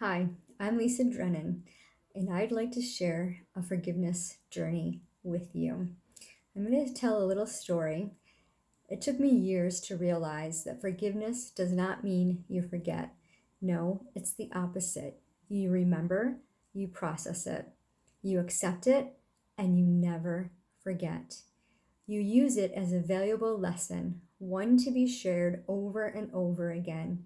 Hi, I'm Lisa Drennan, and I'd like to share a forgiveness journey with you. I'm going to tell a little story. It took me years to realize that forgiveness does not mean you forget. No, it's the opposite. You remember, you process it, you accept it, and you never forget. You use it as a valuable lesson, one to be shared over and over again.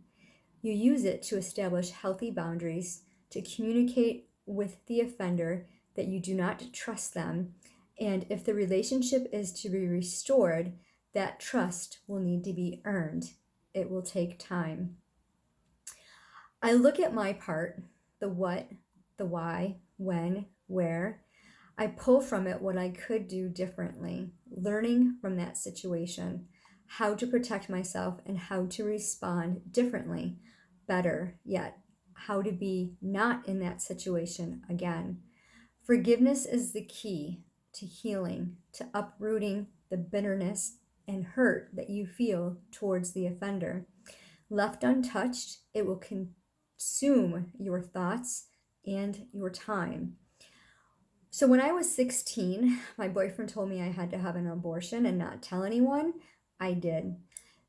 You use it to establish healthy boundaries, to communicate with the offender that you do not trust them. And if the relationship is to be restored, that trust will need to be earned. It will take time. I look at my part, the what, the why, when, where. I pull from it what I could do differently, learning from that situation, how to protect myself and how to respond differently, better yet, how to be not in that situation again. Forgiveness is the key to healing, to uprooting the bitterness and hurt that you feel towards the offender. Left untouched, it will consume your thoughts and your time. So when I was 16, my boyfriend told me I had to have an abortion and not tell anyone. I did.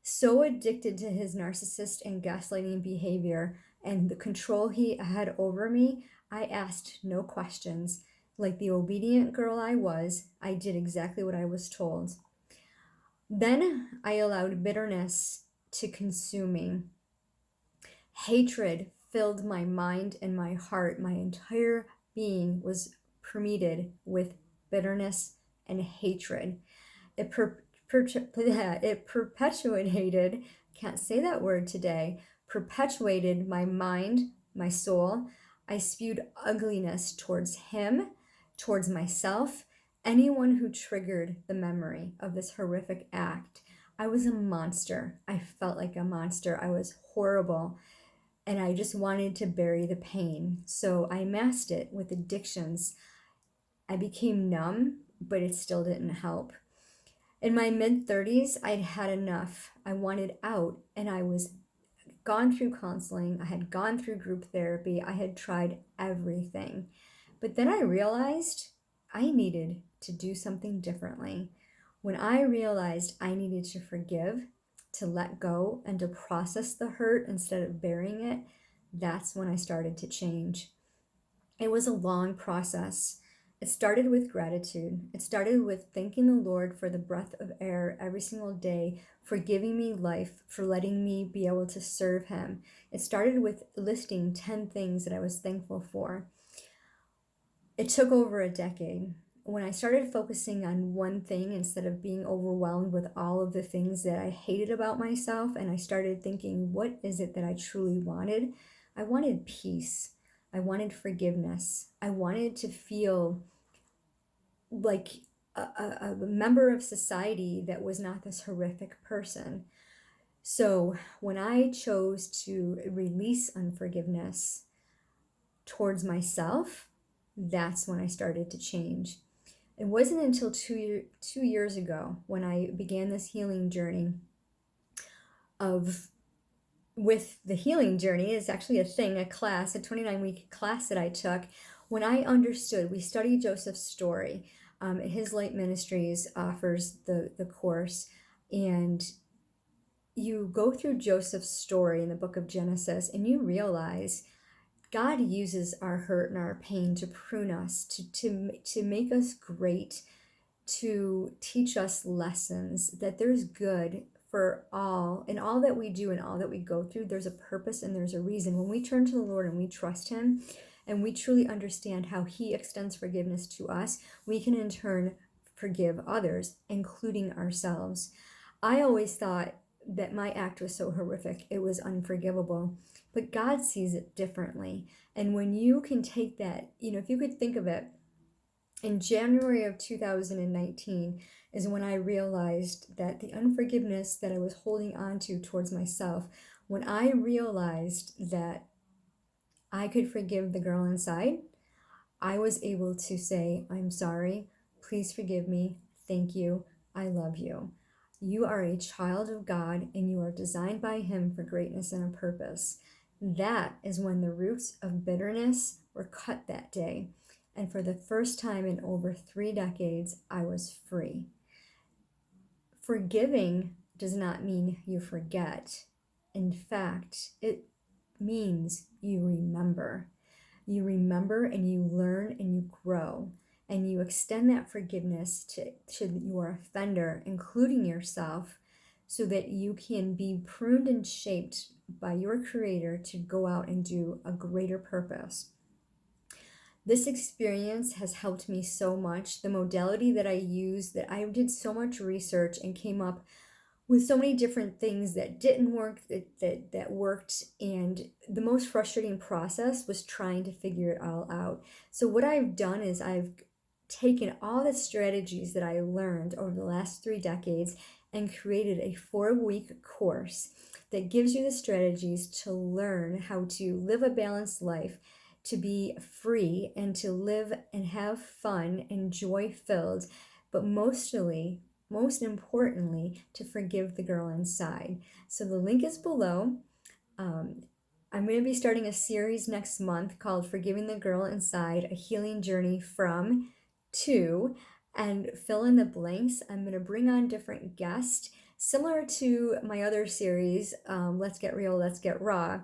So addicted to his narcissist and gaslighting behavior and the control he had over me, I asked no questions. Like the obedient girl I was, I did exactly what I was told. Then I allowed bitterness to consume me. Hatred filled my mind and my heart. My entire being was permeated with bitterness and hatred. It, it perpetuated, can't say that word today, perpetuated my mind, my soul. I spewed ugliness towards him, towards myself, anyone who triggered the memory of this horrific act. I was a monster. I felt like a monster. I was horrible and I just wanted to bury the pain. So I masked it with addictions. I became numb, but it still didn't help. In my mid 30s, I'd had enough. I wanted out, and I was gone through counseling. I had gone through group therapy. I had tried everything. But then I realized I needed to do something differently. When I realized I needed to forgive, to let go, and to process the hurt instead of burying it, that's when I started to change. It was a long process. It started with gratitude. It started with thanking the Lord for the breath of air every single day, for giving me life, for letting me be able to serve Him. It started with listing 10 things that I was thankful for. It took over a decade. When I started focusing on one thing instead of being overwhelmed with all of the things that I hated about myself, and I started thinking, what is it that I truly wanted? I wanted peace. I wanted forgiveness. I wanted to feel like a member of society that was not this horrific person. So when I chose to release unforgiveness towards myself, that's when I started to change. It wasn't until 2 years ago when I began this healing journey of with the healing journey is actually a thing, a class, a 29-week class that I took. When I understood, we studied Joseph's story. His Light Ministries offers the course, and you go through Joseph's story in the book of Genesis, and you realize God uses our hurt and our pain to prune us, to make us great, to teach us lessons, that there's good for all, and all that we do and all that we go through, there's a purpose and there's a reason. When we turn to the Lord and we trust Him and we truly understand how He extends forgiveness to us, we can in turn forgive others, including ourselves. I always thought that my act was so horrific, it was unforgivable. But God sees it differently. And when you can take that, if you could think of it, in January of 2019 is when I realized that the unforgiveness that I was holding on to towards myself, when I realized that I could forgive the girl inside, I was able to say, I'm sorry, please forgive me, thank you, I love you. You are a child of God and you are designed by Him for greatness and a purpose. That is when the roots of bitterness were cut that day. And for the first time in over 3 decades, I was free. Forgiving does not mean you forget. In fact, it means you remember. You remember and you learn and you grow. And you extend that forgiveness to your offender, including yourself, so that you can be pruned and shaped by your Creator to go out and do a greater purpose. This experience has helped me so much. The modality that I use, that I did so much research and came up with so many different things that didn't work, that worked, and the most frustrating process was trying to figure it all out. So what I've done is I've taken all the strategies that I learned over the last 3 decades and created a 4-week course that gives you the strategies to learn how to live a balanced life, to be free, and to live and have fun and joy filled, but most importantly, to forgive the girl inside. So the link is below. I'm going to be starting a series next month called Forgiving the Girl Inside, a healing journey from to, and fill in the blanks. I'm going to bring on different guests, similar to my other series, Let's Get Real, Let's Get Raw.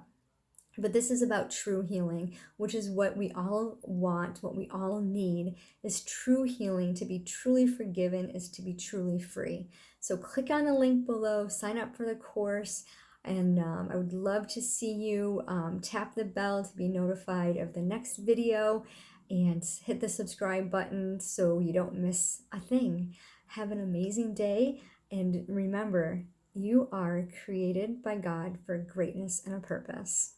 But this is about true healing, which is what we all want, what we all need, is true healing. To be truly forgiven is to be truly free. So click on the link below, sign up for the course, and I would love to see you. Tap the bell to be notified of the next video, and hit the subscribe button so you don't miss a thing. Have an amazing day, and remember, you are created by God for greatness and a purpose.